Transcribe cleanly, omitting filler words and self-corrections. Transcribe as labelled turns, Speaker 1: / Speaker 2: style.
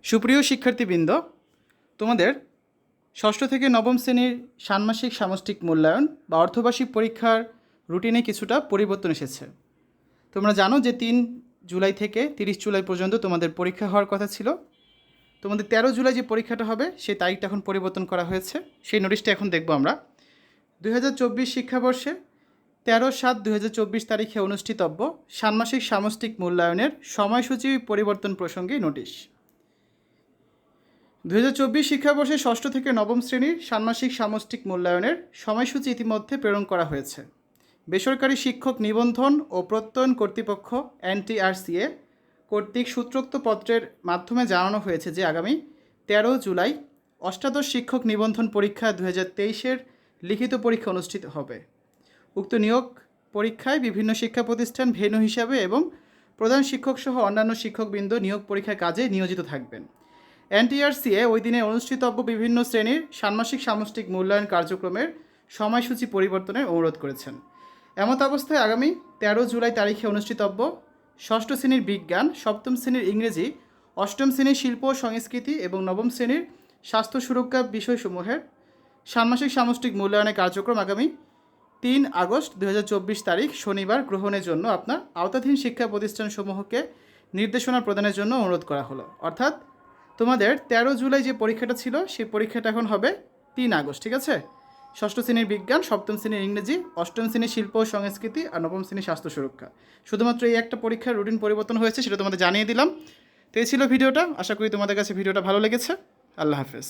Speaker 1: সুপ্রিয় শিক্ষার্থীবৃন্দ, তোমাদের ষষ্ঠ থেকে নবম শ্রেণীর ষান্মাসিক সামষ্টিক মূল্যায়ন বা অর্ধবার্ষিক পরীক্ষার রুটিনে কিছুটা পরিবর্তন এসেছে। তোমরা জানো যে 3 জুলাই থেকে 30 জুলাই পর্যন্ত তোমাদের পরীক্ষা হওয়ার কথা ছিল। তোমাদের 13 জুলাই যে পরীক্ষাটা হবে সেই তারিখটা এখন পরিবর্তন করা হয়েছে। সেই নোটিশটা এখন দেখব আমরা। 2024 শিক্ষাবর্ষে 13/7/2024 তারিখে অনুষ্ঠিতব্য ষান্মাসিক সামষ্টিক মূল্যায়নের সময়সূচি পরিবর্তন প্রসঙ্গে নোটিশ। 2024 শিক্ষাবর্ষে ষষ্ঠ থেকে নবম শ্রেণীর ষান্মাসিক সামষ্টিক মূল্যায়নের সময়সূচি ইতিমধ্যে প্রেরণ করা হয়েছে। বেসরকারি শিক্ষক নিবন্ধন ও প্রত্যয়ন কর্তৃপক্ষ NTRCA কর্তৃক সূত্রোক্ত পত্রের মাধ্যমে জানানো হয়েছে যে আগামী 13 জুলাই অষ্টাদশ শিক্ষক নিবন্ধন পরীক্ষা 2023-এর লিখিত পরীক্ষা অনুষ্ঠিত হবে। উক্ত নিয়োগ পরীক্ষায় বিভিন্ন শিক্ষা প্রতিষ্ঠান ভেন্যু হিসাবে এবং প্রধান শিক্ষকসহ অন্যান্য শিক্ষকবৃন্দ নিয়োগ পরীক্ষার কাজে নিয়োজিত থাকবেন। NTRCA ওই দিনে অনুষ্ঠিতব্য বিভিন্ন শ্রেণীর ষান্মাসিক সামষ্টিক মূল্যায়ন কার্যক্রমের সময়সূচি পরিবর্তনের অনুরোধ করেছেন। এমত অবস্থায় আগামী 13 জুলাই তারিখে অনুষ্ঠিতব্য ষষ্ঠ শ্রেণীর বিজ্ঞান, সপ্তম শ্রেণীর ইংরেজি, অষ্টম শ্রেণীর শিল্প ও সংস্কৃতি এবং নবম শ্রেণীর স্বাস্থ্য সুরক্ষা বিষয়সমূহের ষান্মাসিক সামষ্টিক মূল্যায়নের কার্যক্রম আগামী 3 আগস্ট 2024 তারিখ শনিবার গ্রহণের জন্য আপনার আওতাধীন শিক্ষা প্রতিষ্ঠানসমূহকে নির্দেশনা প্রদানের জন্য অনুরোধ করা হলো। অর্থাৎ তোমাদের 13 জুলাই যে পরীক্ষাটা ছিল সেই পরীক্ষাটা এখন হবে 3 আগস্ট, ঠিক আছে? ষষ্ঠ শ্রেণীর বিজ্ঞান, সপ্তম শ্রেণীর ইংরেজি, অষ্টম শ্রেণীর শিল্প ও সংস্কৃতি আর নবম শ্রেণীর স্বাস্থ্য সুরক্ষা। শুধুমাত্র এই একটা পরীক্ষার রুটিন পরিবর্তন হয়েছে, সেটা তোমাদের জানিয়ে দিলাম। তো এই ছিল ভিডিওটা। আশা করি তোমাদের কাছে ভিডিওটা ভালো লেগেছে। আল্লাহ হাফেজ।